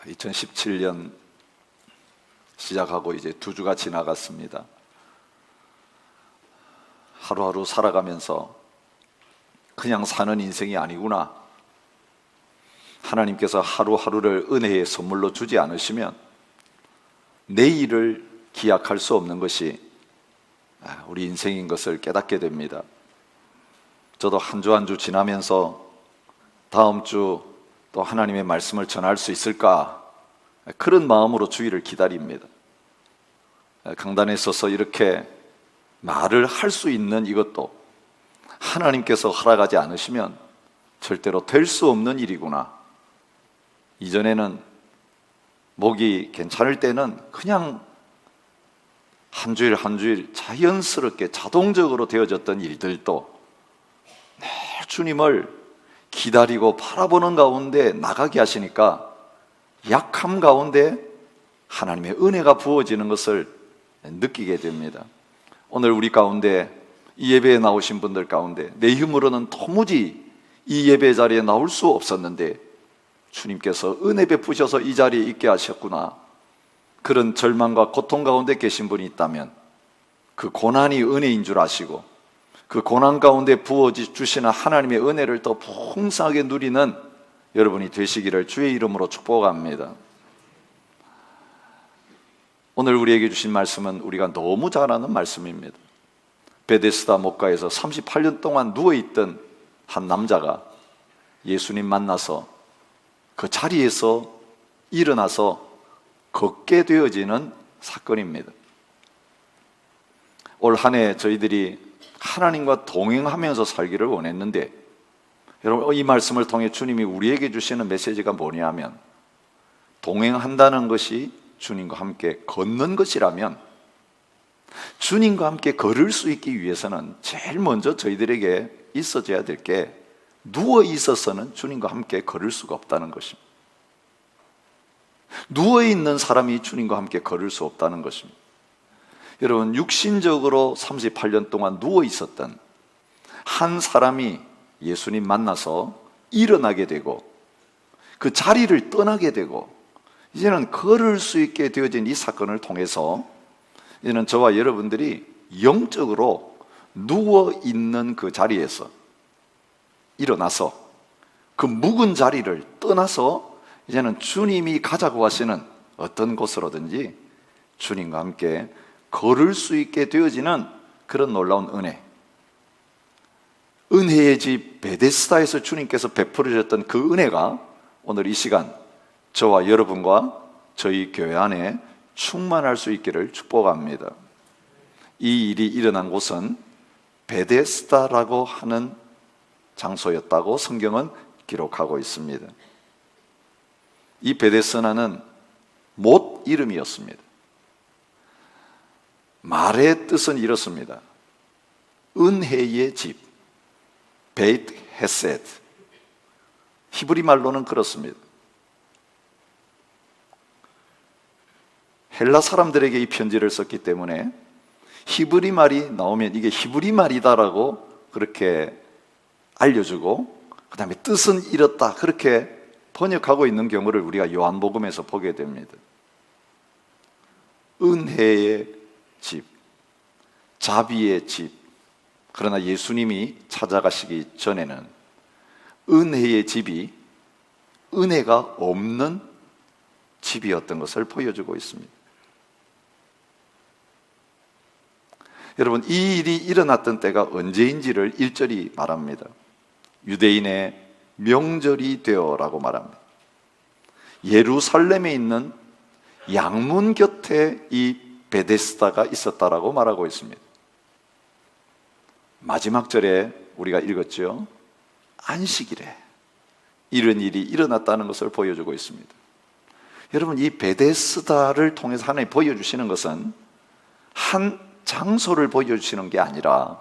2017년 시작하고 이제 2주가 지나갔습니다. 하루하루 살아가면서 그냥 사는 인생이 아니구나. 하나님께서 하루하루를 은혜의 선물로 주지 않으시면 내일을 기약할 수 없는 것이 우리 인생인 것을 깨닫게 됩니다. 저도 한 주 한 주 지나면서 다음 주 또 하나님의 말씀을 전할 수 있을까, 그런 마음으로 주일을 기다립니다. 강단에 서서 이렇게 말을 할 수 있는 이것도 하나님께서 허락하지 않으시면 절대로 될 수 없는 일이구나. 이전에는 목이 괜찮을 때는 그냥 한 주일 한 주일 자연스럽게 자동적으로 되어졌던 일들도 늘 주님을 기다리고 바라보는 가운데 나가게 하시니까 약함 가운데 하나님의 은혜가 부어지는 것을 느끼게 됩니다. 오늘 우리 가운데 이 예배에 나오신 분들 가운데 내 힘으로는 도무지 이 예배 자리에 나올 수 없었는데 주님께서 은혜 베푸셔서 이 자리에 있게 하셨구나, 그런 절망과 고통 가운데 계신 분이 있다면 그 고난이 은혜인 줄 아시고 그 고난 가운데 부어주시는 하나님의 은혜를 더 풍성하게 누리는 여러분이 되시기를 주의 이름으로 축복합니다. 오늘 우리에게 주신 말씀은 우리가 너무 잘 아는 말씀입니다. 베데스다 목가에서 38년 동안 누워있던 한 남자가 예수님 만나서 그 자리에서 일어나서 걷게 되어지는 사건입니다. 올 한 해 저희들이 하나님과 동행하면서 살기를 원했는데, 여러분, 이 말씀을 통해 주님이 우리에게 주시는 메시지가 뭐냐 하면, 동행한다는 것이 주님과 함께 걷는 것이라면 주님과 함께 걸을 수 있기 위해서는 제일 먼저 저희들에게 있어져야 될 게, 누워 있어서는 주님과 함께 걸을 수가 없다는 것입니다. 누워 있는 사람이 주님과 함께 걸을 수 없다는 것입니다. 여러분, 육신적으로 38년 동안 누워 있었던 한 사람이 예수님 만나서 일어나게 되고 그 자리를 떠나게 되고 이제는 걸을 수 있게 되어진 이 사건을 통해서 이제는 저와 여러분들이 영적으로 누워 있는 그 자리에서 일어나서 그 묵은 자리를 떠나서 이제는 주님이 가자고 하시는 어떤 곳으로든지 주님과 함께 걸을 수 있게 되어지는 그런 놀라운 은혜, 은혜의 집 베데스다에서 주님께서 베풀어 주셨던 그 은혜가 오늘 이 시간 저와 여러분과 저희 교회 안에 충만할 수 있기를 축복합니다. 이 일이 일어난 곳은 베데스다라고 하는 장소였다고 성경은 기록하고 있습니다. 이 베데스다는 못 이름이었습니다. 말의 뜻은 이렇습니다. 은혜의 집, 베이트 헤세드. 히브리 말로는 그렇습니다. 헬라 사람들에게 이 편지를 썼기 때문에 히브리 말이 나오면 이게 히브리 말이다라고 그렇게 알려주고, 그 다음에 뜻은 이렇다 그렇게 번역하고 있는 경우를 우리가 요한복음에서 보게 됩니다. 은혜의 집, 자비의 집. 그러나 예수님이 찾아가시기 전에는 은혜의 집이 은혜가 없는 집이었던 것을 보여주고 있습니다. 여러분, 이 일이 일어났던 때가 언제인지를 1절이 말합니다. 유대인의 명절이 되어라고 말합니다. 예루살렘에 있는 양문 곁에 이 베데스다가 있었다라고 말하고 있습니다. 마지막 절에 우리가 읽었죠. 안식일에 이런 일이 일어났다는 것을 보여주고 있습니다. 여러분, 이 베데스다를 통해서 하나님이 보여주시는 것은 한 장소를 보여주시는 게 아니라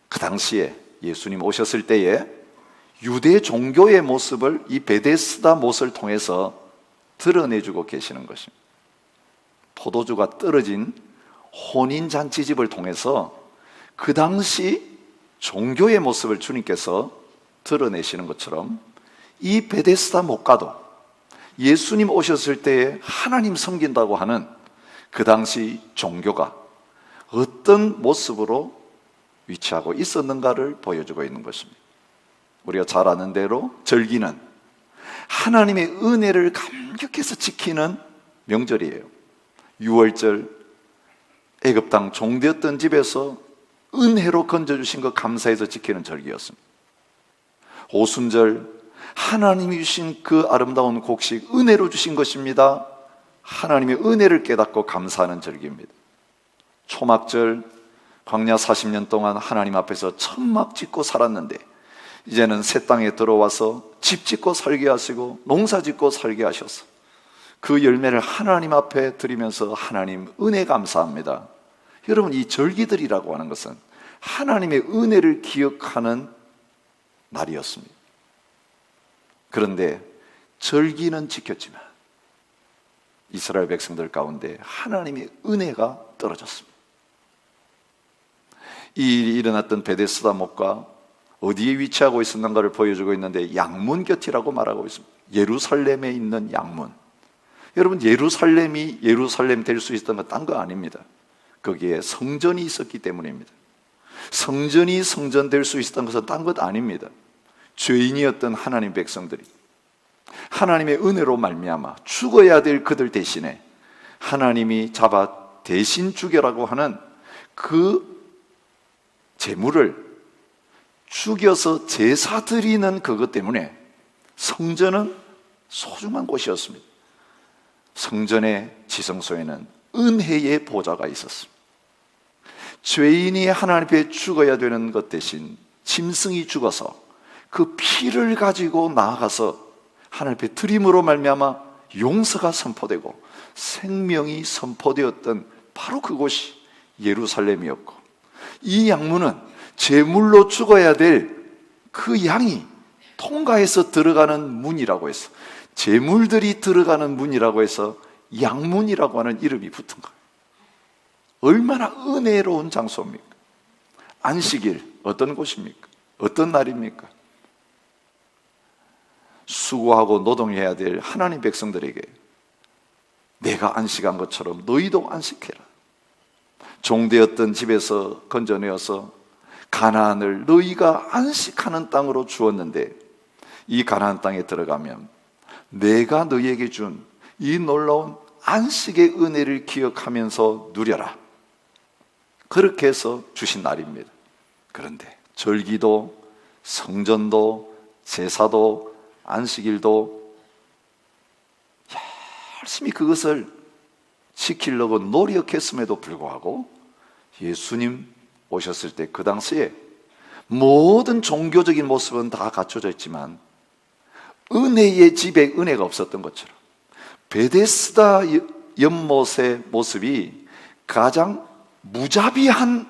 그 당시에 예수님 오셨을 때에 유대 종교의 모습을 이 베데스다 못을 통해서 드러내주고 계시는 것입니다. 포도주가 떨어진 혼인잔치집을 통해서 그 당시 종교의 모습을 주님께서 드러내시는 것처럼 이 베데스다 못가도 예수님 오셨을 때에 하나님 섬긴다고 하는 그 당시 종교가 어떤 모습으로 위치하고 있었는가를 보여주고 있는 것입니다. 우리가 잘 아는 대로 절기는 하나님의 은혜를 감격해서 지키는 명절이에요. 유월절, 애굽 땅 종되었던 집에서 은혜로 건져주신 것 감사해서 지키는 절기였습니다. 오순절, 하나님이 주신 그 아름다운 곡식 은혜로 주신 것입니다. 하나님의 은혜를 깨닫고 감사하는 절기입니다. 초막절, 광야 40년 동안 하나님 앞에서 천막 짓고 살았는데 이제는 새 땅에 들어와서 집 짓고 살게 하시고 농사 짓고 살게 하셔서 그 열매를 하나님 앞에 드리면서 하나님 은혜 감사합니다. 여러분, 이 절기들이라고 하는 것은 하나님의 은혜를 기억하는 날이었습니다. 그런데 절기는 지켰지만 이스라엘 백성들 가운데 하나님의 은혜가 떨어졌습니다. 이 일이 일어났던 베데스다 못과 어디에 위치하고 있었는가를 보여주고 있는데 양문 곁이라고 말하고 있습니다. 예루살렘에 있는 양문. 여러분, 예루살렘이 예루살렘 될 수 있었던 건 딴 거 아닙니다. 거기에 성전이 있었기 때문입니다. 성전이 성전 될 수 있었던 것은 딴 것 아닙니다. 죄인이었던 하나님 백성들이 하나님의 은혜로 말미암아 죽어야 될 그들 대신에 하나님이 잡아 대신 죽여라고 하는 그 제물을 죽여서 제사 드리는 그것 때문에 성전은 소중한 곳이었습니다. 성전의 지성소에는 은혜의 보좌가 있었습니다. 죄인이 하나님 앞에 죽어야 되는 것 대신 짐승이 죽어서 그 피를 가지고 나아가서 하나님 앞에 드림으로 말미암아 용서가 선포되고 생명이 선포되었던 바로 그곳이 예루살렘이었고, 이 양문은 제물로 죽어야 될 그 양이 통과해서 들어가는 문이라고 해서, 제물들이 들어가는 문이라고 해서 양문이라고 하는 이름이 붙은 거예요. 얼마나 은혜로운 장소입니까? 안식일 어떤 곳입니까? 어떤 날입니까? 수고하고 노동해야 될 하나님 백성들에게 내가 안식한 것처럼 너희도 안식해라. 종되었던 집에서 건져내어서 가나안을 너희가 안식하는 땅으로 주었는데, 이 가나안 땅에 들어가면 내가 너희에게 준 이 놀라운 안식의 은혜를 기억하면서 누려라. 그렇게 해서 주신 날입니다. 그런데 절기도 성전도 제사도 안식일도 열심히 그것을 지키려고 노력했음에도 불구하고 예수님 오셨을 때 그 당시에 모든 종교적인 모습은 다 갖춰져 있지만 은혜의 집에 은혜가 없었던 것처럼, 베데스다 연못의 모습이 가장 무자비한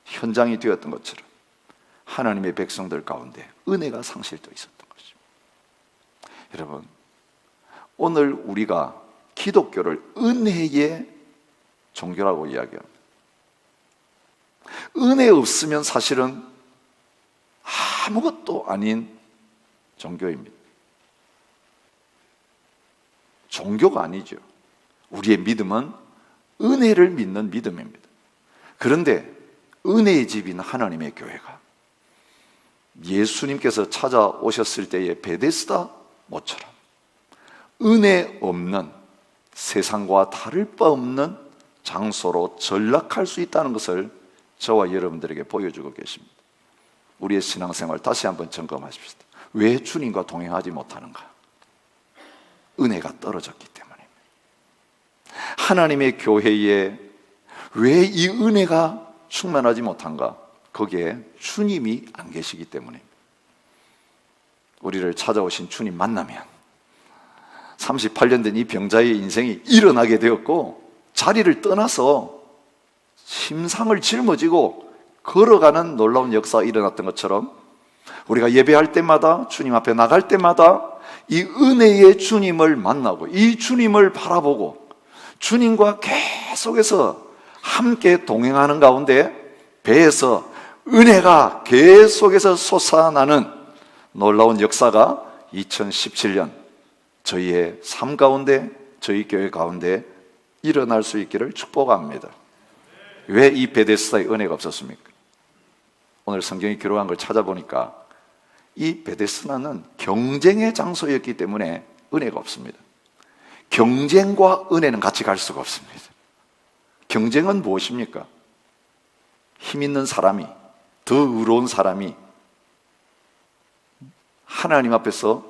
현장이 되었던 것처럼 하나님의 백성들 가운데 은혜가 상실되어 있었던 것입니다. 여러분, 오늘 우리가 기독교를 은혜의 종교라고 이야기합니다. 은혜 없으면 사실은 아무것도 아닌 종교입니다. 종교가 아니죠. 우리의 믿음은 은혜를 믿는 믿음입니다. 그런데 은혜의 집인 하나님의 교회가 예수님께서 찾아오셨을 때의 베데스다 못처럼 은혜 없는, 세상과 다를 바 없는 장소로 전락할 수 있다는 것을 저와 여러분들에게 보여주고 계십니다. 우리의 신앙생활 다시 한번 점검하십시오. 왜 주님과 동행하지 못하는가? 은혜가 떨어졌기 때문입니다. 하나님의 교회에 왜 이 은혜가 충만하지 못한가? 거기에 주님이 안 계시기 때문입니다. 우리를 찾아오신 주님 만나면 38년 된 이 병자의 인생이 일어나게 되었고, 자리를 떠나서 심상을 짊어지고 걸어가는 놀라운 역사가 일어났던 것처럼, 우리가 예배할 때마다, 주님 앞에 나갈 때마다 이 은혜의 주님을 만나고 이 주님을 바라보고 주님과 계속해서 함께 동행하는 가운데 배에서 은혜가 계속해서 솟아나는 놀라운 역사가 2017년 저희의 삶 가운데, 저희 교회 가운데 일어날 수 있기를 축복합니다. 왜 이 베데스다의 은혜가 없었습니까? 오늘 성경이 기록한 걸 찾아보니까 이 베데스다는 경쟁의 장소였기 때문에 은혜가 없습니다. 경쟁과 은혜는 같이 갈 수가 없습니다. 경쟁은 무엇입니까? 힘 있는 사람이, 더 의로운 사람이 하나님 앞에서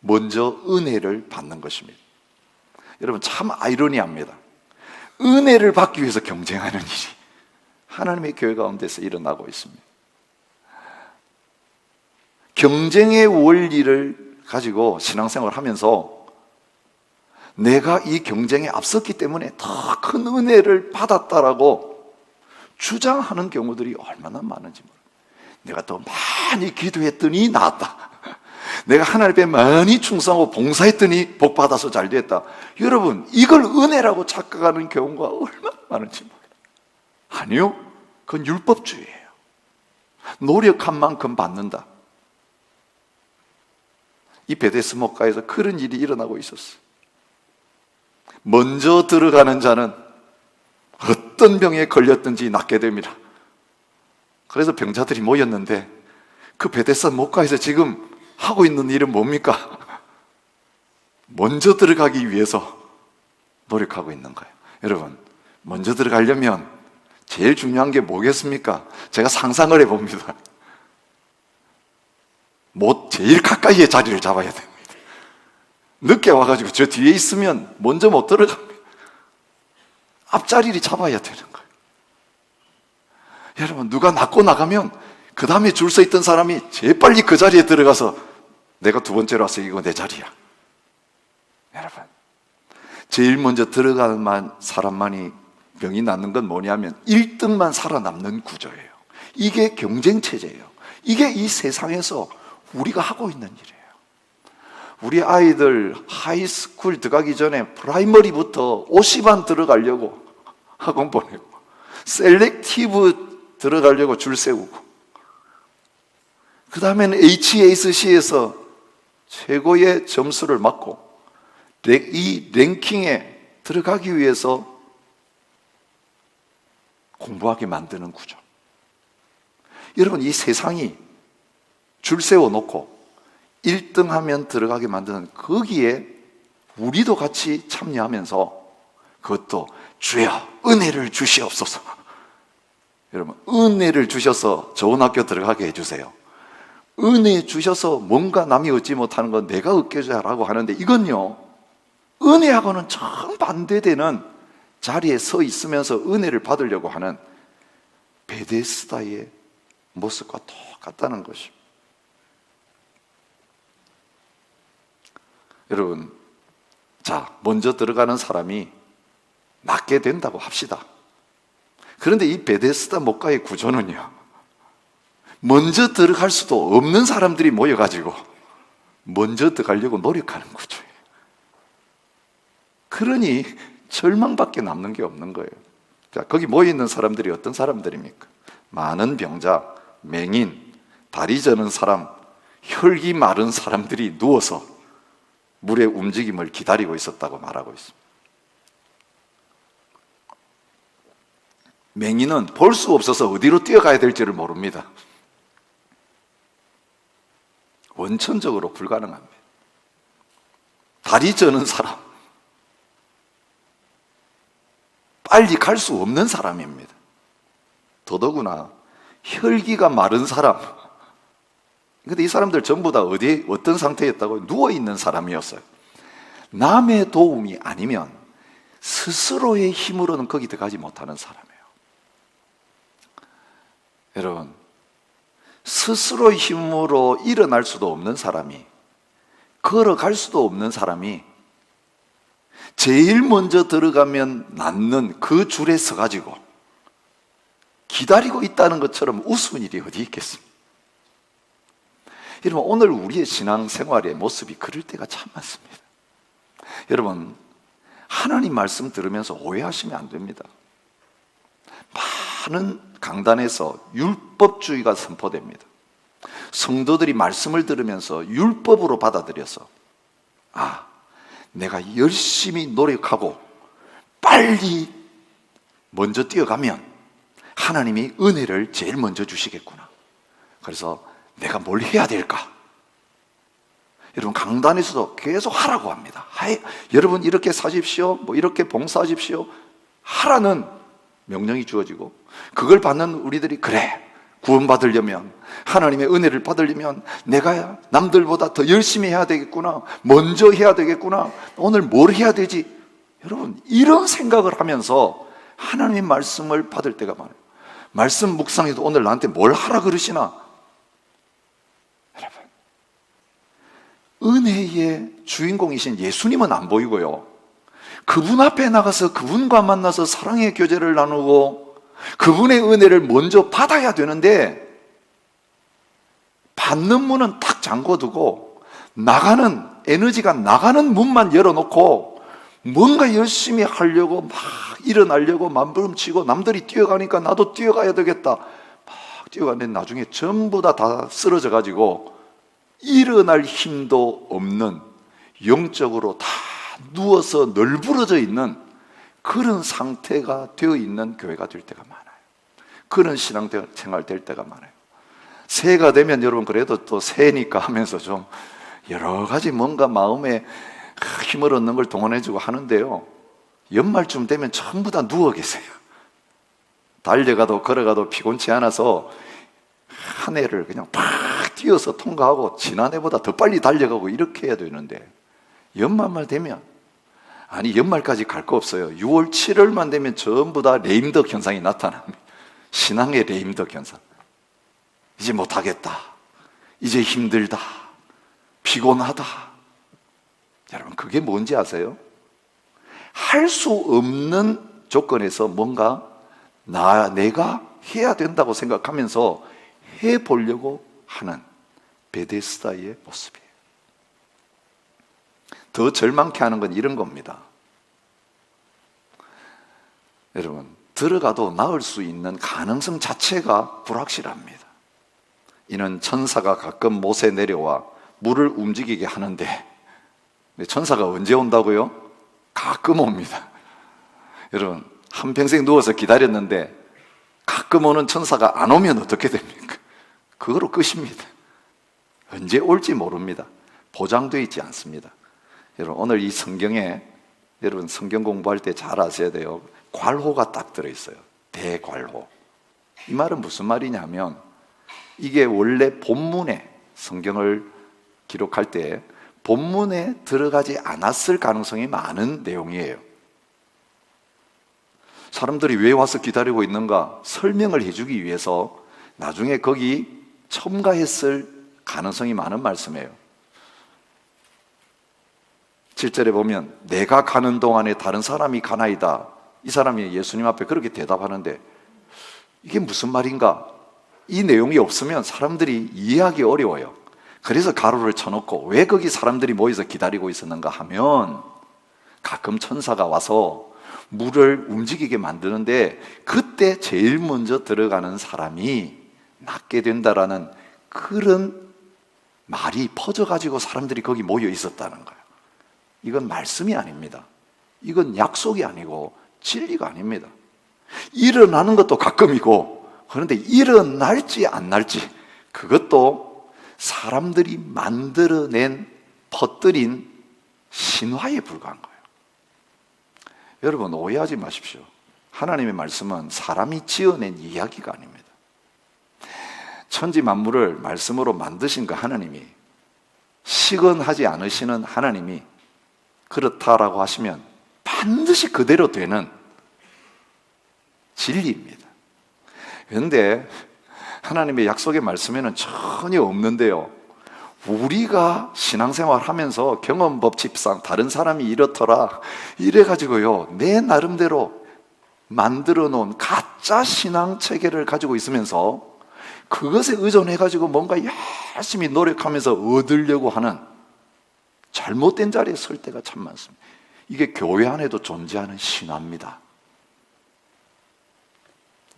먼저 은혜를 받는 것입니다. 여러분, 참 아이러니합니다. 은혜를 받기 위해서 경쟁하는 일이 하나님의 교회 가운데서 일어나고 있습니다. 경쟁의 원리를 가지고 신앙생활을 하면서 내가 이 경쟁에 앞섰기 때문에 더 큰 은혜를 받았다라고 주장하는 경우들이 얼마나 많은지 모릅니다. 내가 더 많이 기도했더니 나았다. 내가 하나님 앞에 많이 충성하고 봉사했더니 복받아서 잘 됐다. 여러분, 이걸 은혜라고 착각하는 경우가 얼마나 많은지 모릅니다. 아니요, 그건 율법주의예요. 노력한 만큼 받는다. 이 베데스 목가에서 그런 일이 일어나고 있었어요. 먼저 들어가는 자는 어떤 병에 걸렸든지 낫게 됩니다. 그래서 병자들이 모였는데 그 베데스 목가에서 지금 하고 있는 일은 뭡니까? 먼저 들어가기 위해서 노력하고 있는 거예요. 여러분, 먼저 들어가려면 제일 중요한 게 뭐겠습니까? 제가 상상을 해봅니다. 제일 가까이의 자리를 잡아야 됩니다. 늦게 와가지고 저 뒤에 있으면 먼저 못 들어갑니다. 앞자리를 잡아야 되는 거예요. 여러분, 누가 낫고 나가면 그 다음에 줄 서 있던 사람이 제일 빨리 그 자리에 들어가서 내가 두 번째로 와서 이거 내 자리야. 여러분, 제일 먼저 들어가는 사람만이 병이 낫는 건 뭐냐면 1등만 살아남는 구조예요. 이게 경쟁체제예요. 이게 이 세상에서 우리가 하고 있는 일이에요. 우리 아이들 하이스쿨 들어가기 전에 프라이머리부터 50반 들어가려고 학원 보내고 셀렉티브 들어가려고 줄 세우고 그 다음에는 HSC에서 최고의 점수를 받고 이 랭킹에 들어가기 위해서 공부하게 만드는 구조. 여러분, 이 세상이 줄 세워놓고 1등 하면 들어가게 만드는 거기에 우리도 같이 참여하면서 그것도 주여 은혜를 주시옵소서. 여러분, 은혜를 주셔서 좋은 학교 들어가게 해주세요. 은혜 주셔서 뭔가 남이 얻지 못하는 건 내가 얻게 해줘라고 하는데 이건요, 은혜하고는 정반대되는 자리에 서 있으면서 은혜를 받으려고 하는 베데스다의 모습과 똑같다는 것입니다. 여러분, 자, 먼저 들어가는 사람이 낫게 된다고 합시다. 그런데 이 베데스다 목가의 구조는요, 먼저 들어갈 수도 없는 사람들이 모여가지고 먼저 들어가려고 노력하는 구조예요. 그러니 절망밖에 남는 게 없는 거예요. 자, 거기 모여있는 사람들이 어떤 사람들입니까? 많은 병자, 맹인, 다리 저는 사람, 혈기 마른 사람들이 누워서 물의 움직임을 기다리고 있었다고 말하고 있습니다. 맹인은 볼 수 없어서 어디로 뛰어가야 될지를 모릅니다. 원천적으로 불가능합니다. 다리 저는 사람, 빨리 갈 수 없는 사람입니다. 더더구나 혈기가 마른 사람. 근데 이 사람들 전부 다 어떤 상태였다고? 누워있는 사람이었어요. 남의 도움이 아니면 스스로의 힘으로는 거기 들어가지 못하는 사람이에요. 여러분, 스스로의 힘으로 일어날 수도 없는 사람이, 걸어갈 수도 없는 사람이 제일 먼저 들어가면 낫는 그 줄에 서가지고 기다리고 있다는 것처럼 우스운 일이 어디 있겠습니까? 여러분, 오늘 우리의 신앙생활의 모습이 그럴 때가 참 많습니다. 여러분, 하나님 말씀 들으면서 오해하시면 안 됩니다. 많은 강단에서 율법주의가 선포됩니다. 성도들이 말씀을 들으면서 율법으로 받아들여서 내가 열심히 노력하고 빨리 먼저 뛰어가면 하나님이 은혜를 제일 먼저 주시겠구나. 그래서 내가 뭘 해야 될까? 여러분, 강단에서도 계속 하라고 합니다. 여러분 이렇게 사십시오, 이렇게 봉사하십시오, 하라는 명령이 주어지고, 그걸 받는 우리들이 그래, 구원받으려면, 하나님의 은혜를 받으려면 내가 남들보다 더 열심히 해야 되겠구나, 먼저 해야 되겠구나, 오늘 뭘 해야 되지? 여러분, 이런 생각을 하면서 하나님의 말씀을 받을 때가 많아요. 말씀 묵상에도 오늘 나한테 뭘 하라 그러시나? 여러분, 은혜의 주인공이신 예수님은 안 보이고요, 그분 앞에 나가서 그분과 만나서 사랑의 교제를 나누고 그분의 은혜를 먼저 받아야 되는데, 받는 문은 딱 잠궈두고 나가는 에너지가 나가는 문만 열어놓고 뭔가 열심히 하려고 막 일어나려고 만부름치고, 남들이 뛰어가니까 나도 뛰어가야 되겠다 막 뛰어가는데 나중에 전부 다 쓰러져 가지고 일어날 힘도 없는, 영적으로 다 누워서 널브러져 있는 그런 상태가 되어 있는 교회가 될 때가 많아요. 그런 신앙생활 될 때가 많아요. 새해가 되면 여러분 그래도 또 새해니까 하면서 좀 여러 가지 뭔가 마음에 힘을 얻는 걸 동원해주고 하는데요, 연말쯤 되면 전부 다 누워 계세요. 달려가도 걸어가도 피곤치 않아서 한 해를 그냥 팍 뛰어서 통과하고 지난해보다 더 빨리 달려가고 이렇게 해야 되는데, 연말만 되면, 연말까지 갈 거 없어요. 6월 7월만 되면 전부 다 레임덕 현상이 나타납니다. 신앙의 레임덕 현상. 이제 못하겠다, 이제 힘들다, 피곤하다. 여러분, 그게 뭔지 아세요? 할 수 없는 조건에서 뭔가 내가 해야 된다고 생각하면서 해보려고 하는 베데스다의 모습이에요. 더 절망케 하는 건 이런 겁니다. 여러분, 들어가도 나을 수 있는 가능성 자체가 불확실합니다. 이는 천사가 가끔 못에 내려와 물을 움직이게 하는데, 천사가 언제 온다고요? 가끔 옵니다. 여러분, 한평생 누워서 기다렸는데 가끔 오는 천사가 안 오면 어떻게 됩니까? 그거로 끝입니다. 언제 올지 모릅니다. 보장되어 있지 않습니다. 여러분, 오늘 이 성경에, 여러분 성경 공부할 때 잘 아셔야 돼요. 괄호가 딱 들어있어요. 대괄호. 이 말은 무슨 말이냐면, 이게 원래 본문에, 성경을 기록할 때 본문에 들어가지 않았을 가능성이 많은 내용이에요. 사람들이 왜 와서 기다리고 있는가 설명을 해주기 위해서 나중에 거기 첨가했을 가능성이 많은 말씀이에요. 7절에 보면 내가 가는 동안에 다른 사람이 가나이다. 이 사람이 예수님 앞에 그렇게 대답하는데, 이게 무슨 말인가? 이 내용이 없으면 사람들이 이해하기 어려워요. 그래서 가로를 쳐놓고 왜 거기 사람들이 모여서 기다리고 있었는가 하면, 가끔 천사가 와서 물을 움직이게 만드는데 그때 제일 먼저 들어가는 사람이 낫게 된다라는 그런 말이 퍼져가지고 사람들이 거기 모여 있었다는 거예요. 이건 말씀이 아닙니다. 이건 약속이 아니고 진리가 아닙니다. 일어나는 것도 가끔이고, 그런데 일어날지 안 날지 그것도 사람들이 만들어낸 퍼뜨린 신화에 불과한 거예요. 여러분, 오해하지 마십시오. 하나님의 말씀은 사람이 지어낸 이야기가 아닙니다. 천지 만물을 말씀으로 만드신 그 하나님이, 시건하지 않으시는 하나님이 그렇다라고 하시면 반드시 그대로 되는 진리입니다. 그런데 하나님의 약속의 말씀에는 전혀 없는데요, 우리가 신앙생활 하면서 경험법칙상 다른 사람이 이렇더라 이래가지고요, 내 나름대로 만들어 놓은 가짜 신앙 체계를 가지고 있으면서 그것에 의존해가지고 뭔가 열심히 노력하면서 얻으려고 하는 잘못된 자리에 설 때가 참 많습니다. 이게 교회 안에도 존재하는 신화입니다.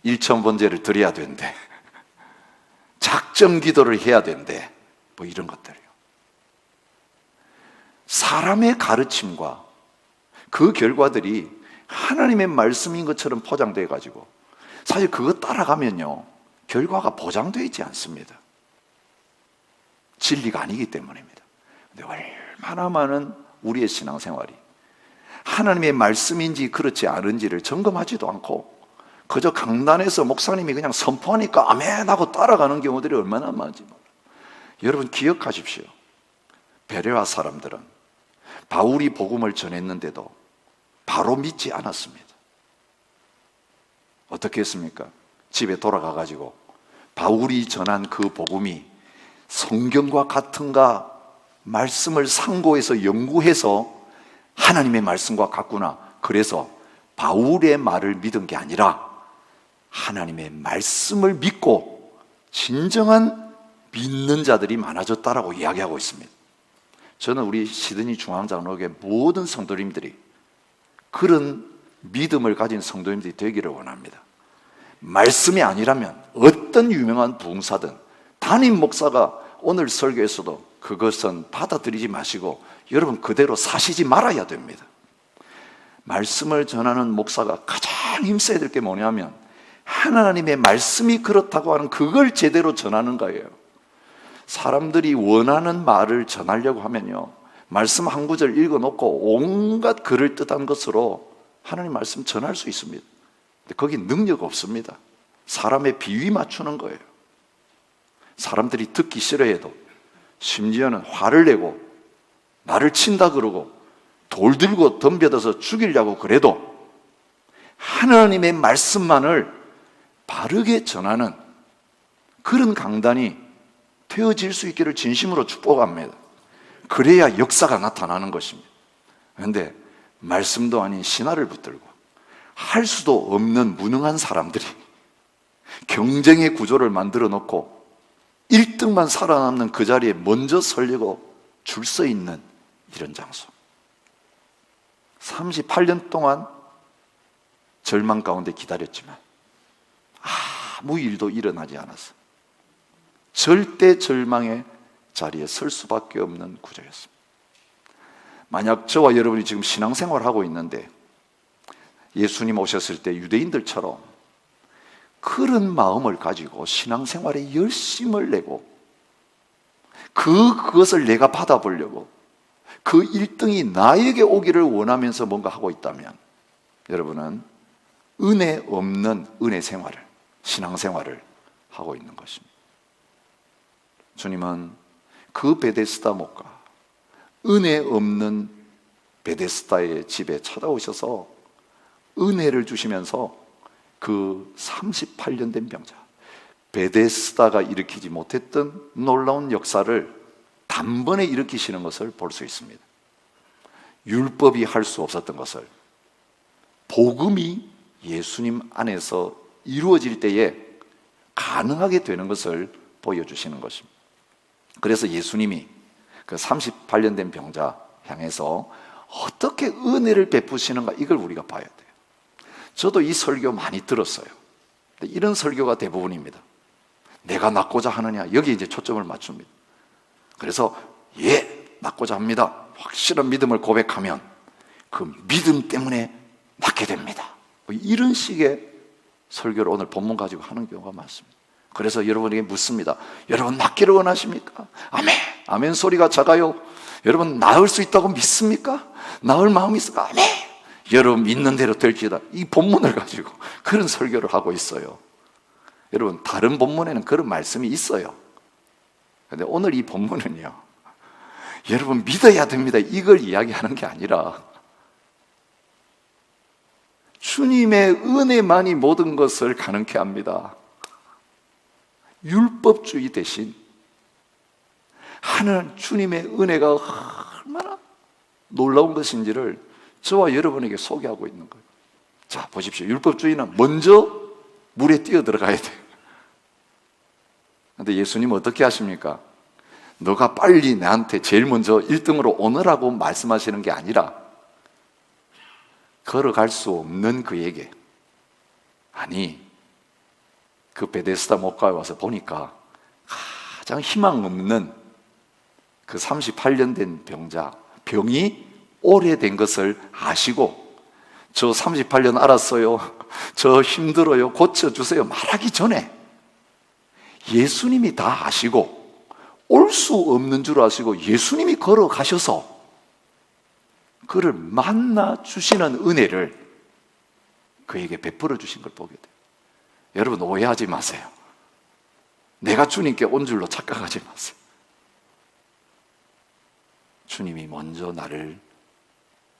일천번제를 드려야 된대, 작정 기도를 해야 된대, 뭐 이런 것들이요. 사람의 가르침과 그 결과들이 하나님의 말씀인 것처럼 포장되어 가지고 사실 그거 따라가면요 결과가 보장되어 있지 않습니다. 진리가 아니기 때문입니다. 근데 얼마나 많은 우리의 신앙생활이 하나님의 말씀인지 그렇지 않은지를 점검하지도 않고 그저 강단에서 목사님이 그냥 선포하니까 아멘 하고 따라가는 경우들이 얼마나 많은지 몰라요. 여러분 기억하십시오. 베레아 사람들은 바울이 복음을 전했는데도 바로 믿지 않았습니다. 어떻게 했습니까? 집에 돌아가 가지고 바울이 전한 그 복음이 성경과 같은가 말씀을 상고해서 연구해서 하나님의 말씀과 같구나. 그래서 바울의 말을 믿은 게 아니라 하나님의 말씀을 믿고 진정한 믿는 자들이 많아졌다라고 이야기하고 있습니다. 저는 우리 시드니 중앙장로교회 모든 성도님들이 그런 믿음을 가진 성도님들이 되기를 원합니다. 말씀이 아니라면 어떤 유명한 부흥사든 담임 목사가 오늘 설교에서도 그것은 받아들이지 마시고 여러분 그대로 사시지 말아야 됩니다. 말씀을 전하는 목사가 가장 힘써야 될 게 뭐냐면 하나님의 말씀이 그렇다고 하는 그걸 제대로 전하는 거예요. 사람들이 원하는 말을 전하려고 하면요 말씀 한 구절 읽어놓고 온갖 그럴듯한 것으로 하나님 말씀 전할 수 있습니다. 근데 거기 능력 없습니다. 사람의 비위 맞추는 거예요. 사람들이 듣기 싫어해도 심지어는 화를 내고 나를 친다 그러고 돌 들고 덤벼들어서 죽이려고 그래도 하나님의 말씀만을 바르게 전하는 그런 강단이 되어질 수 있기를 진심으로 축복합니다. 그래야 역사가 나타나는 것입니다. 그런데 말씀도 아닌 신화를 붙들고 할 수도 없는 무능한 사람들이 경쟁의 구조를 만들어 놓고 1등만 살아남는 그 자리에 먼저 서려고 줄 서 있는 이런 장소. 38년 동안 절망 가운데 기다렸지만 아무 일도 일어나지 않았어. 절대 절망의 자리에 설 수밖에 없는 구조였습니다. 만약 저와 여러분이 지금 신앙생활을 하고 있는데 예수님 오셨을 때 유대인들처럼 그런 마음을 가지고 신앙생활에 열심을 내고 그것을 내가 받아보려고 그 1등이 나에게 오기를 원하면서 뭔가 하고 있다면 여러분은 은혜 없는 은혜 생활을, 신앙생활을 하고 있는 것입니다. 주님은 그 베데스다 목가, 은혜 없는 베데스다의 집에 찾아오셔서 은혜를 주시면서 그 38년 된 병자, 베데스다가 일으키지 못했던 놀라운 역사를 단번에 일으키시는 것을 볼 수 있습니다. 율법이 할 수 없었던 것을 복음이 예수님 안에서 이루어질 때에 가능하게 되는 것을 보여주시는 것입니다. 그래서 예수님이 그 38년 된 병자 향해서 어떻게 은혜를 베푸시는가 이걸 우리가 봐야 돼요. 저도 이 설교 많이 들었어요. 근데 이런 설교가 대부분입니다. 내가 낫고자 하느냐 여기에 이제 초점을 맞춥니다. 그래서 낫고자 합니다. 확실한 믿음을 고백하면 그 믿음 때문에 낫게 됩니다. 이런 식의 설교를 오늘 본문 가지고 하는 경우가 많습니다. 그래서 여러분에게 묻습니다. 여러분 낫기를 원하십니까? 아멘! 아멘 소리가 작아요. 여러분 나을 수 있다고 믿습니까? 나을 마음이 있을까? 아멘! 여러분 믿는 대로 될지다. 이 본문을 가지고 그런 설교를 하고 있어요. 여러분 다른 본문에는 그런 말씀이 있어요. 그런데 오늘 이 본문은요 여러분 믿어야 됩니다 이걸 이야기하는 게 아니라 주님의 은혜만이 모든 것을 가능케 합니다. 율법주의 대신 하나님 주님의 은혜가 얼마나 놀라운 것인지를 저와 여러분에게 소개하고 있는 거예요. 자 보십시오. 율법주의는 먼저 물에 뛰어들어가야 돼요. 그런데 예수님은 어떻게 하십니까? 너가 빨리 나한테 제일 먼저 1등으로 오너라고 말씀하시는 게 아니라 걸어갈 수 없는 그에게 아니 그 베데스다 목가에 와서 보니까 가장 희망 없는 그 38년 된 병자 병이 오래된 것을 아시고, 저 38년 알았어요, 저 힘들어요, 고쳐주세요 말하기 전에 예수님이 다 아시고 올 수 없는 줄 아시고 예수님이 걸어가셔서 그를 만나 주시는 은혜를 그에게 베풀어 주신 걸 보게 돼요. 여러분, 오해하지 마세요. 내가 주님께 온 줄로 착각하지 마세요. 주님이 먼저 나를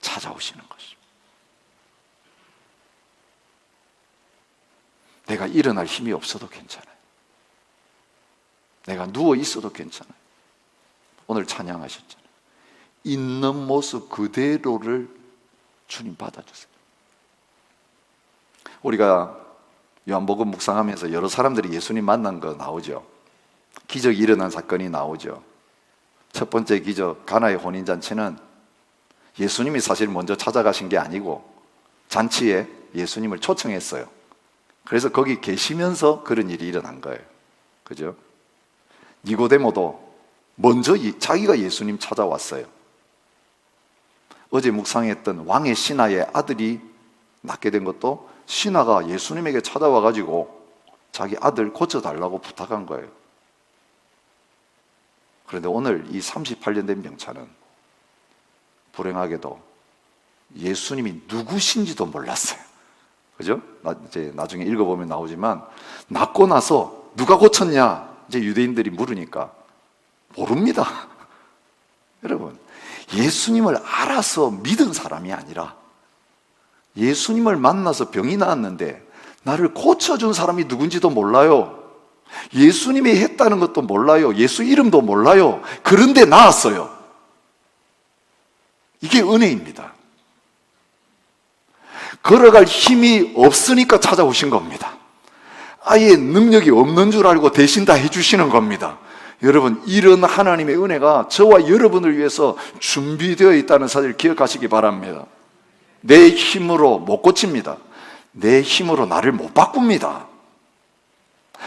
찾아오시는 것입니다. 내가 일어날 힘이 없어도 괜찮아요. 내가 누워 있어도 괜찮아요. 오늘 찬양하셨잖아요. 있는 모습 그대로를 주님 받아주세요. 우리가 요한복음 묵상하면서 여러 사람들이 예수님 만난 거 나오죠. 기적이 일어난 사건이 나오죠. 첫 번째 기적, 가나의 혼인잔치는 예수님이 사실 먼저 찾아가신 게 아니고 잔치에 예수님을 초청했어요. 그래서 거기 계시면서 그런 일이 일어난 거예요. 그죠? 니고데모도 먼저 자기가 예수님 찾아왔어요. 어제 묵상했던 왕의 신하의 아들이 낳게 된 것도 신하가 예수님에게 찾아와가지고 자기 아들 고쳐달라고 부탁한 거예요. 그런데 오늘 이 38년 된 병차는 불행하게도 예수님이 누구신지도 몰랐어요. 그죠? 이제 나중에 읽어보면 나오지만, 낳고 나서 누가 고쳤냐? 이제 유대인들이 물으니까 모릅니다. 여러분, 예수님을 알아서 믿은 사람이 아니라 예수님을 만나서 병이 나았는데 나를 고쳐준 사람이 누군지도 몰라요. 예수님이 했다는 것도 몰라요. 예수 이름도 몰라요. 그런데 나았어요. 이게 은혜입니다. 걸어갈 힘이 없으니까 찾아오신 겁니다. 아예 능력이 없는 줄 알고 대신 다 해주시는 겁니다. 여러분, 이런 하나님의 은혜가 저와 여러분을 위해서 준비되어 있다는 사실을 기억하시기 바랍니다. 내 힘으로 못 고칩니다. 내 힘으로 나를 못 바꿉니다.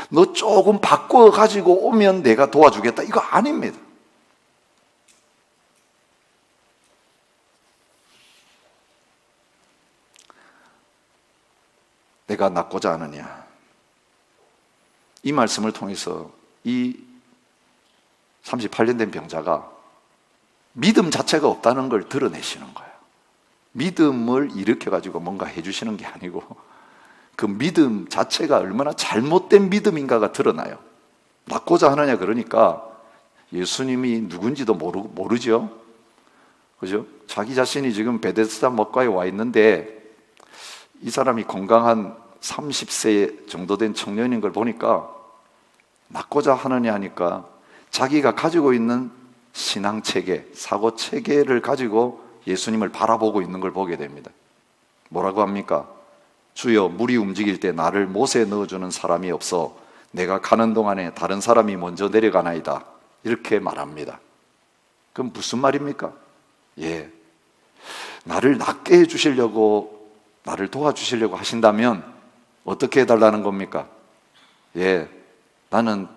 너 조금 바꿔가지고 오면 내가 도와주겠다, 이거 아닙니다. 내가 낫고자 하느냐, 이 말씀을 통해서 이 38년 된 병자가 믿음 자체가 없다는 걸 드러내시는 거예요. 믿음을 일으켜가지고 뭔가 해주시는 게 아니고 그 믿음 자체가 얼마나 잘못된 믿음인가가 드러나요. 낫고자 하느냐, 그러니까 예수님이 누군지도 모르죠. 그죠? 자기 자신이 지금 베데스다 못가에 와 있는데 이 사람이 건강한 30세 정도 된 청년인 걸 보니까 낫고자 하느냐 하니까 자기가 가지고 있는 신앙체계, 사고체계를 가지고 예수님을 바라보고 있는 걸 보게 됩니다. 뭐라고 합니까? 주여, 물이 움직일 때 나를 못에 넣어주는 사람이 없어 내가 가는 동안에 다른 사람이 먼저 내려가나이다, 이렇게 말합니다. 그럼 무슨 말입니까? 나를 낫게 해주시려고, 나를 도와주시려고 하신다면 어떻게 해달라는 겁니까? 나는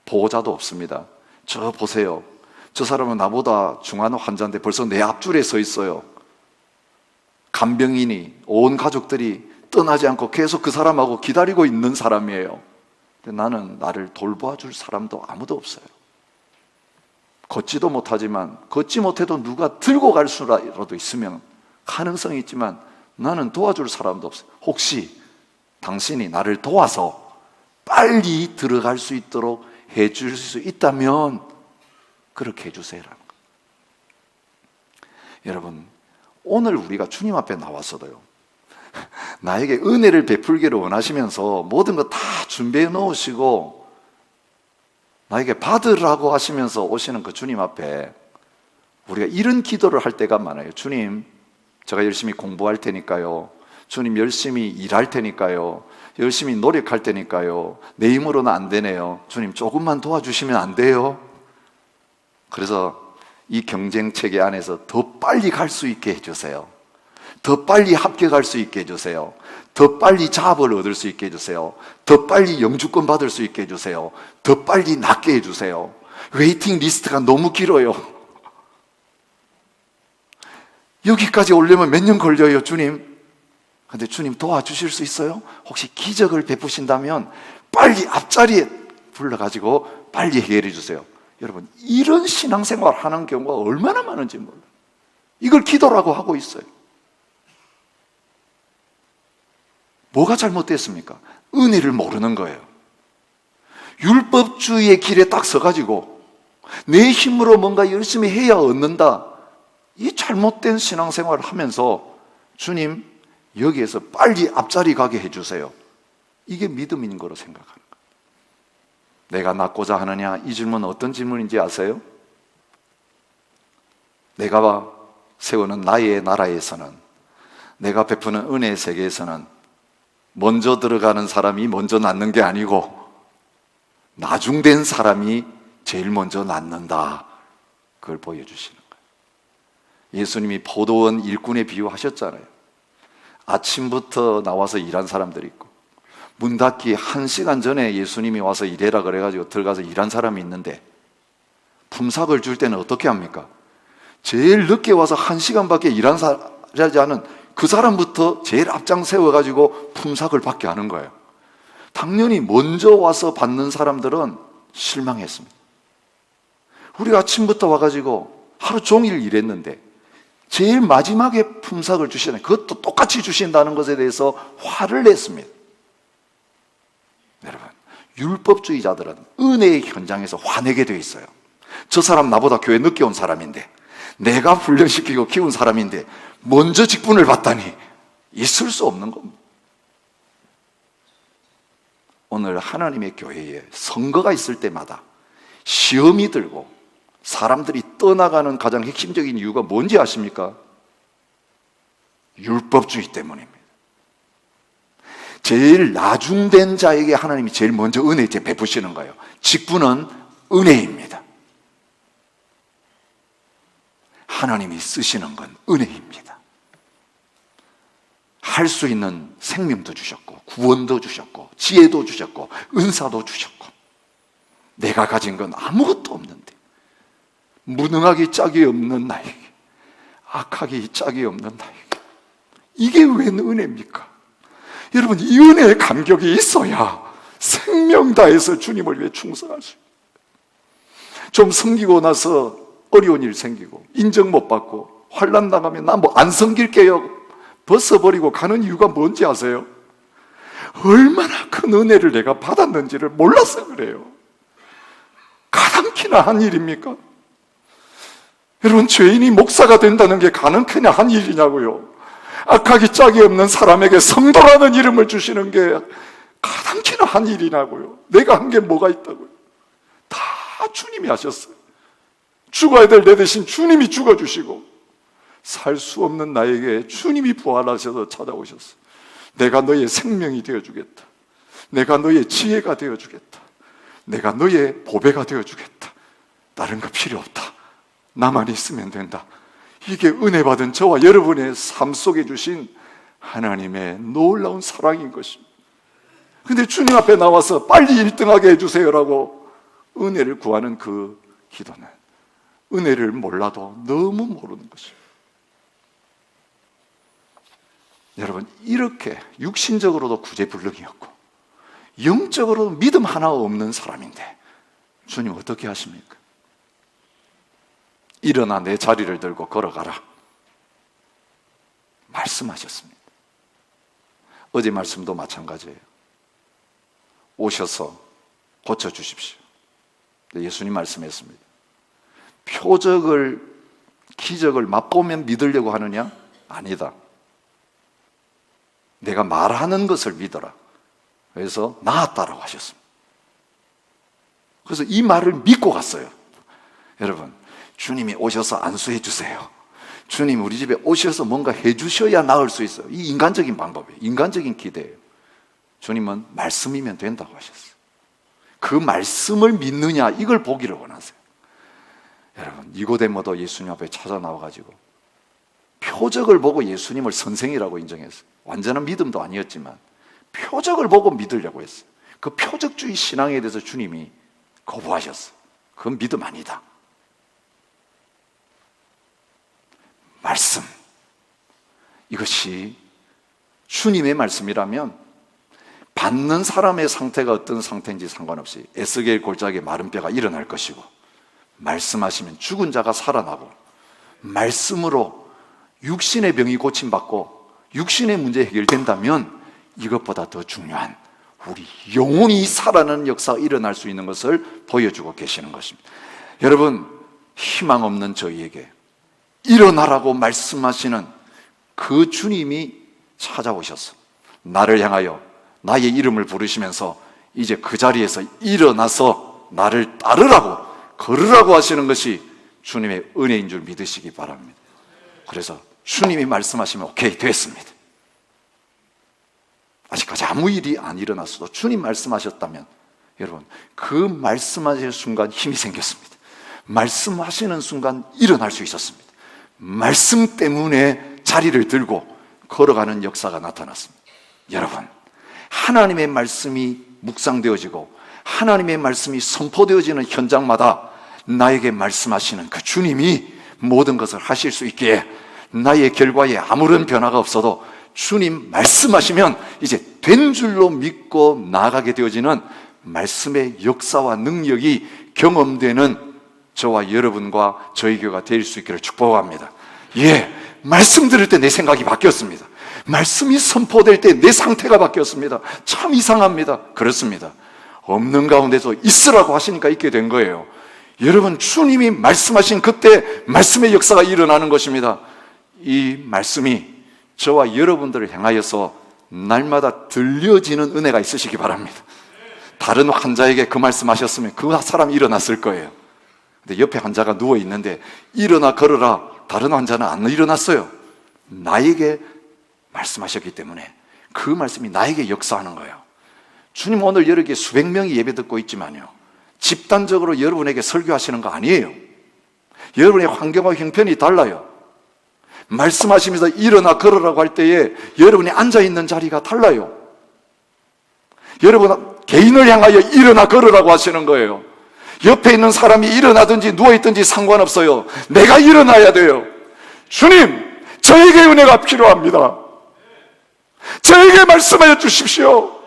보호자도 없습니다. 저 보세요. 저 사람은 나보다 중한 환자인데 벌써 내 앞줄에 서 있어요. 간병인이, 온 가족들이 떠나지 않고 계속 그 사람하고 기다리고 있는 사람이에요. 근데 나는 나를 돌봐줄 사람도 아무도 없어요. 걷지도 못하지만, 걷지 못해도 누가 들고 갈 수라도 있으면 가능성이 있지만 나는 도와줄 사람도 없어요. 혹시 당신이 나를 도와서 빨리 들어갈 수 있도록 해줄 수 있다면 그렇게 해주세요라는 거. 여러분, 오늘 우리가 주님 앞에 나왔어도요, 나에게 은혜를 베풀기를 원하시면서 모든 거 다 준비해 놓으시고 나에게 받으라고 하시면서 오시는 그 주님 앞에 우리가 이런 기도를 할 때가 많아요. 주님, 제가 열심히 공부할 테니까요. 주님, 열심히 일할 테니까요. 열심히 노력할 테니까요. 내 힘으로는 안 되네요. 주님, 조금만 도와주시면 안 돼요? 그래서 이 경쟁 체계 안에서 더 빨리 갈 수 있게 해주세요. 더 빨리 합격할 수 있게 해주세요. 더 빨리 잡을 얻을 수 있게 해주세요. 더 빨리 영주권 받을 수 있게 해주세요. 더 빨리 낫게 해주세요. 웨이팅 리스트가 너무 길어요. 여기까지 오려면 몇 년 걸려요, 주님? 근데 주님 도와주실 수 있어요? 혹시 기적을 베푸신다면 빨리 앞자리에 불러가지고 빨리 해결해 주세요. 여러분, 이런 신앙생활 하는 경우가 얼마나 많은지 몰라요. 이걸 기도라고 하고 있어요. 뭐가 잘못됐습니까? 은혜를 모르는 거예요. 율법주의의 길에 딱 서가지고 내 힘으로 뭔가 열심히 해야 얻는다, 이 잘못된 신앙생활을 하면서 주님 여기에서 빨리 앞자리 가게 해주세요, 이게 믿음인 거로 생각하는 거예요. 내가 낳고자 하느냐, 이 질문은 어떤 질문인지 아세요? 내가 세우는 나의 나라에서는, 내가 베푸는 은혜의 세계에서는 먼저 들어가는 사람이 먼저 낳는 게 아니고 나중된 사람이 제일 먼저 낳는다, 그걸 보여주시는 거예요. 예수님이 포도원 일꾼의 비유 하셨잖아요. 아침부터 나와서 일한 사람들이 있고, 문 닫기 1시간 전에 예수님이 와서 일해라 그래가지고 들어가서 일한 사람이 있는데, 품삯을 줄 때는 어떻게 합니까? 제일 늦게 와서 1시간밖에 일하지 않은 그 사람부터 제일 앞장 세워가지고 품삯을 받게 하는 거예요. 당연히 먼저 와서 받는 사람들은 실망했습니다. 우리가 아침부터 와가지고 하루 종일 일했는데 제일 마지막에 품삯을 주시잖아요. 그것도 똑같이 주신다는 것에 대해서 화를 냈습니다. 여러분, 율법주의자들은 은혜의 현장에서 화내게 되어 있어요. 저 사람 나보다 교회 늦게 온 사람인데, 내가 훈련시키고 키운 사람인데 먼저 직분을 받다니, 있을 수 없는 겁니다. 오늘 하나님의 교회에 선거가 있을 때마다 시험이 들고 사람들이 떠나가는 가장 핵심적인 이유가 뭔지 아십니까? 율법주의 때문입니다. 제일 나중된 자에게 하나님이 제일 먼저 은혜 베푸시는 거예요. 직분은 은혜입니다. 하나님이 쓰시는 건 은혜입니다. 할 수 있는 생명도 주셨고, 구원도 주셨고, 지혜도 주셨고, 은사도 주셨고, 내가 가진 건 아무것도 없는데 무능하기 짝이 없는 나에게, 악하기 짝이 없는 나에게, 이게 웬 은혜입니까? 여러분, 이 은혜의 감격이 있어야 생명 다해서 주님을 위해 충성할 수 있어요. 좀 섬기고 나서 어려운 일 생기고 인정 못 받고 환난 당하면 나 뭐 안 섬길게요 벗어버리고 가는 이유가 뭔지 아세요? 얼마나 큰 은혜를 내가 받았는지를 몰라서 그래요. 가당키나 한 일입니까? 여러분, 죄인이 목사가 된다는 게 가능키나 한 일이냐고요. 악하기 짝이 없는 사람에게 성도라는 이름을 주시는 게 가당키나 한 일이냐고요. 내가 한 게 뭐가 있다고요. 다 주님이 하셨어요. 죽어야 될 내 대신 주님이 죽어주시고, 살 수 없는 나에게 주님이 부활하셔서 찾아오셨어요. 내가 너의 생명이 되어주겠다. 내가 너의 지혜가 되어주겠다. 내가 너의 보배가 되어주겠다. 다른 거 필요 없다. 나만 있으면 된다. 이게 은혜 받은 저와 여러분의 삶 속에 주신 하나님의 놀라운 사랑인 것입니다. 근데 주님 앞에 나와서 빨리 1등하게 해주세요라고 은혜를 구하는 그 기도는 은혜를 몰라도 너무 모르는 것입니다. 여러분, 이렇게 육신적으로도 구제불능이었고 영적으로도 믿음 하나 없는 사람인데 주님 어떻게 하십니까? 일어나 내 자리를 들고 걸어가라 말씀하셨습니다. 어제 말씀도 마찬가지예요. 오셔서 고쳐주십시오. 예수님 말씀했습니다. 표적을, 기적을 맛보면 믿으려고 하느냐? 아니다. 내가 말하는 것을 믿어라. 그래서 나았다라고 하셨습니다. 그래서 이 말을 믿고 갔어요. 여러분, 주님이 오셔서 안수해 주세요. 주님 우리 집에 오셔서 뭔가 해주셔야 나을 수 있어요. 이 인간적인 방법이에요. 인간적인 기대예요. 주님은 말씀이면 된다고 하셨어요. 그 말씀을 믿느냐, 이걸 보기를 원하세요. 여러분, 니고데모도 예수님 앞에 찾아 나와가지고 표적을 보고 예수님을 선생이라고 인정했어요. 완전한 믿음도 아니었지만 표적을 보고 믿으려고 했어요. 그 표적주의 신앙에 대해서 주님이 거부하셨어요. 그건 믿음 아니다. 말씀, 이것이 주님의 말씀이라면 받는 사람의 상태가 어떤 상태인지 상관없이 에스겔 골짜기에 마른 뼈가 일어날 것이고, 말씀하시면 죽은 자가 살아나고, 말씀으로 육신의 병이 고침받고 육신의 문제 해결된다면 이것보다 더 중요한 우리 영혼이 살아나는 역사가 일어날 수 있는 것을 보여주고 계시는 것입니다. 여러분, 희망 없는 저희에게 일어나라고 말씀하시는 그 주님이 찾아오셨어. 나를 향하여 나의 이름을 부르시면서 이제 그 자리에서 일어나서 나를 따르라고, 걸으라고 하시는 것이 주님의 은혜인 줄 믿으시기 바랍니다. 그래서 주님이 말씀하시면 오케이, 됐습니다. 아직까지 아무 일이 안 일어났어도 주님 말씀하셨다면 여러분, 그 말씀하시는 순간 힘이 생겼습니다. 말씀하시는 순간 일어날 수 있었습니다. 말씀 때문에 자리를 들고 걸어가는 역사가 나타났습니다. 여러분, 하나님의 말씀이 묵상되어지고 하나님의 말씀이 선포되어지는 현장마다 나에게 말씀하시는 그 주님이 모든 것을 하실 수 있기에 나의 결과에 아무런 변화가 없어도 주님 말씀하시면 이제 된 줄로 믿고 나아가게 되어지는 말씀의 역사와 능력이 경험되는 저와 여러분과 저희 교회가 될 수 있기를 축복합니다. 예, 말씀 들을 때 내 생각이 바뀌었습니다. 말씀이 선포될 때 내 상태가 바뀌었습니다. 참 이상합니다. 그렇습니다. 없는 가운데서 있으라고 하시니까 있게 된 거예요. 여러분, 주님이 말씀하신 그때 말씀의 역사가 일어나는 것입니다. 이 말씀이 저와 여러분들을 향하여서 날마다 들려지는 은혜가 있으시기 바랍니다. 다른 환자에게 그 말씀하셨으면 그 사람이 일어났을 거예요. 근데 옆에 환자가 누워 있는데 일어나 걸어라, 다른 환자는 안 일어났어요. 나에게 말씀하셨기 때문에 그 말씀이 나에게 역사하는 거예요. 주님, 오늘 여러 수백 명이 예배 듣고 있지만요, 집단적으로 여러분에게 설교하시는 거 아니에요. 여러분의 환경과 형편이 달라요. 말씀하시면서 일어나 걸으라고 할 때에 여러분이 앉아있는 자리가 달라요. 여러분 개인을 향하여 일어나 걸으라고 하시는 거예요. 옆에 있는 사람이 일어나든지 누워있든지 상관없어요. 내가 일어나야 돼요. 주님, 저에게 은혜가 필요합니다. 저에게 말씀하여 주십시오.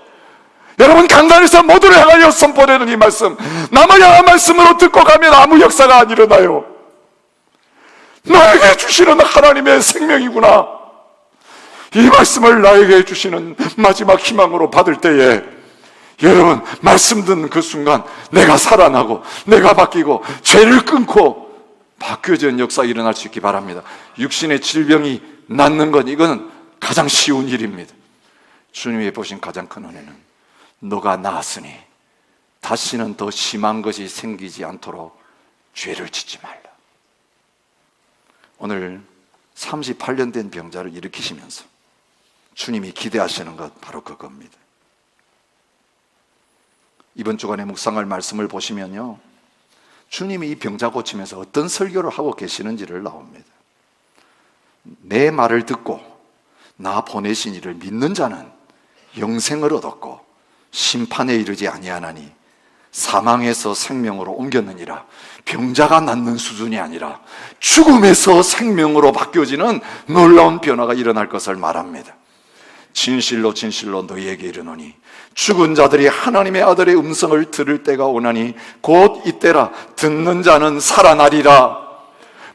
여러분, 강단에서 모두를 향하여 선포되는 이 말씀, 나만 향한 말씀으로 듣고 가면 아무 역사가 안 일어나요. 나에게 주시는 하나님의 생명이구나, 이 말씀을 나에게 주시는 마지막 희망으로 받을 때에 여러분, 말씀 듣는 그 순간 내가 살아나고 내가 바뀌고 죄를 끊고 바뀌어지는 역사가 일어날 수 있기 바랍니다. 육신의 질병이 낫는 건 이거는 가장 쉬운 일입니다. 주님이 보신 가장 큰 은혜는 너가 나았으니 다시는 더 심한 것이 생기지 않도록 죄를 짓지 말라. 오늘 38년 된 병자를 일으키시면서 주님이 기대하시는 것 바로 그겁니다. 이번 주간에 묵상할 말씀을 보시면요, 주님이 이 병자 고치면서 어떤 설교를 하고 계시는지를 나옵니다. 내 말을 듣고 나 보내신 이를 믿는 자는 영생을 얻었고 심판에 이르지 아니하나니 사망에서 생명으로 옮겼느니라. 병자가 낫는 수준이 아니라 죽음에서 생명으로 바뀌어지는 놀라운 변화가 일어날 것을 말합니다. 진실로 진실로 너희에게 이르노니 죽은 자들이 하나님의 아들의 음성을 들을 때가 오나니 곧 이때라. 듣는 자는 살아나리라.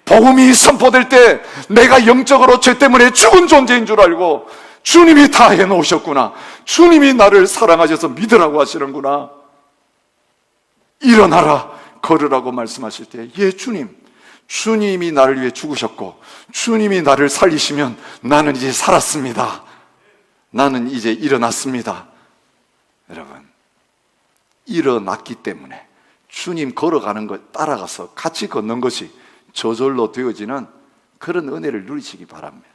복음이 선포될 때 내가 영적으로 죄 때문에 죽은 존재인 줄 알고 주님이 다 해놓으셨구나, 주님이 나를 사랑하셔서 믿으라고 하시는구나, 일어나라 걸으라고 말씀하실 때, 예 주님, 주님이 나를 위해 죽으셨고 주님이 나를 살리시면 나는 이제 살았습니다. 나는 이제 일어났습니다. 여러분, 일어났기 때문에 주님 걸어가는 것 따라가서 같이 걷는 것이 저절로 되어지는 그런 은혜를 누리시기 바랍니다.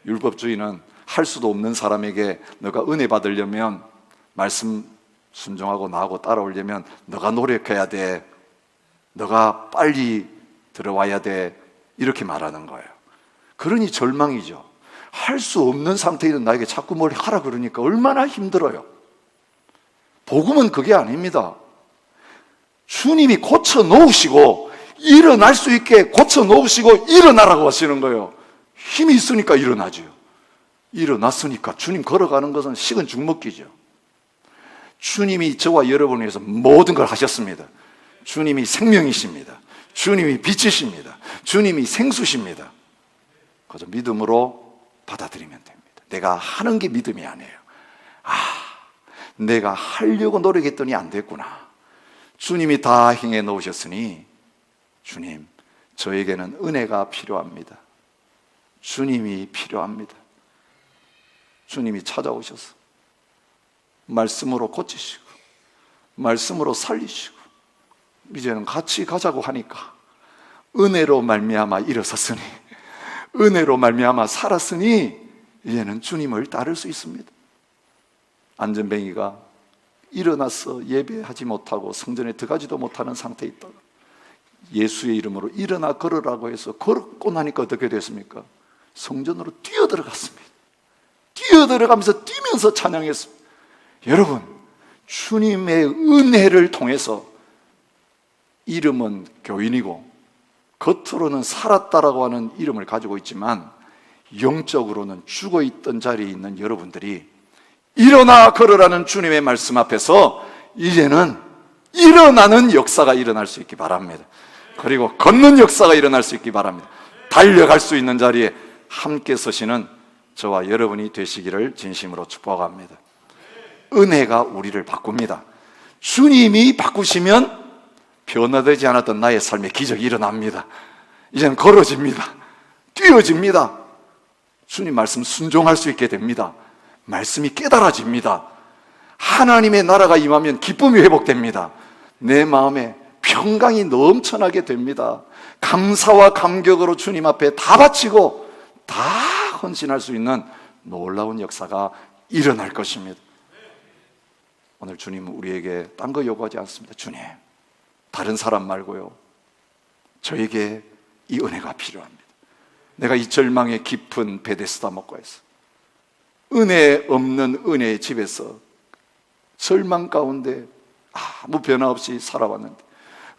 율법주의는 할 수도 없는 사람에게 너가 은혜 받으려면, 말씀 순종하고 나하고 따라오려면 너가 노력해야 돼, 너가 빨리 들어와야 돼, 이렇게 말하는 거예요. 그러니 절망이죠. 할 수 없는 상태에 있는 나에게 자꾸 뭘 하라 그러니까 얼마나 힘들어요. 복음은 그게 아닙니다. 주님이 고쳐 놓으시고 일어날 수 있게 고쳐 놓으시고 일어나라고 하시는 거예요. 힘이 있으니까 일어나죠. 일어났으니까 주님 걸어가는 것은 식은 죽 먹기죠. 주님이 저와 여러분을 위해서 모든 걸 하셨습니다. 주님이 생명이십니다. 주님이 빛이십니다. 주님이 생수십니다. 그저 믿음으로 받아들이면 됩니다. 내가 하는 게 믿음이 아니에요. 내가 하려고 노력했더니 안 됐구나. 주님이 다 행해 놓으셨으니 주님, 저에게는 은혜가 필요합니다. 주님이 필요합니다. 주님이 찾아오셔서 말씀으로 고치시고 말씀으로 살리시고 이제는 같이 가자고 하니까 은혜로 말미암아 일어섰으니, 은혜로 말미암아 살았으니 이제는 주님을 따를 수 있습니다. 안전뱅이가 일어나서 예배하지 못하고 성전에 들어가지도 못하는 상태에 있다가 예수의 이름으로 일어나 걸으라고 해서 걸고 나니까 어떻게 됐습니까? 성전으로 뛰어들어갔습니다. 뛰어들어가면서 뛰면서 찬양했습니다. 여러분, 주님의 은혜를 통해서 이름은 교인이고 겉으로는 살았다라고 하는 이름을 가지고 있지만 영적으로는 죽어있던 자리에 있는 여러분들이 일어나 걸으라는 주님의 말씀 앞에서 이제는 일어나는 역사가 일어날 수 있기 바랍니다. 그리고 걷는 역사가 일어날 수 있기 바랍니다. 달려갈 수 있는 자리에 함께 서시는 저와 여러분이 되시기를 진심으로 축복합니다. 은혜가 우리를 바꿉니다. 주님이 바꾸시면 변화되지 않았던 나의 삶에 기적이 일어납니다. 이제는 걸어집니다. 뛰어집니다. 주님 말씀 순종할 수 있게 됩니다. 말씀이 깨달아집니다. 하나님의 나라가 임하면 기쁨이 회복됩니다. 내 마음에 평강이 넘쳐나게 됩니다. 감사와 감격으로 주님 앞에 다 바치고 다 헌신할 수 있는 놀라운 역사가 일어날 것입니다. 오늘 주님은 우리에게 딴 거 요구하지 않습니다. 주님, 다른 사람 말고요, 저에게 이 은혜가 필요합니다. 내가 이 절망의 깊은 베데스다 목가에서 은혜 없는 은혜의 집에서 절망 가운데 아무 변화 없이 살아왔는데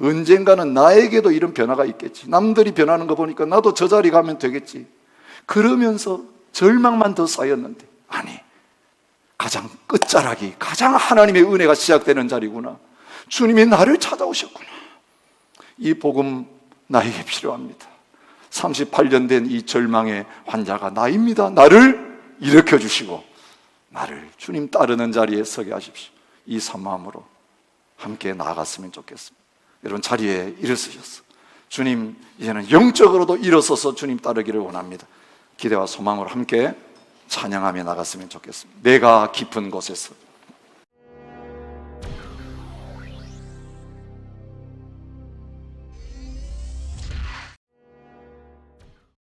언젠가는 나에게도 이런 변화가 있겠지, 남들이 변하는 거 보니까 나도 저 자리 가면 되겠지, 그러면서 절망만 더 쌓였는데, 아니, 가장 끝자락이 가장 하나님의 은혜가 시작되는 자리구나. 주님이 나를 찾아오셨구나. 이 복음 나에게 필요합니다. 38년 된 이 절망의 환자가 나입니다. 나를 일으켜 주시고 나를 주님 따르는 자리에 서게 하십시오. 이 산마음으로 함께 나아갔으면 좋겠습니다. 여러분, 자리에 일어서셔서 주님, 이제는 영적으로도 일어서서 주님 따르기를 원합니다. 기대와 소망으로 함께 찬양하며 나갔으면 좋겠습니다. 내가 깊은 곳에서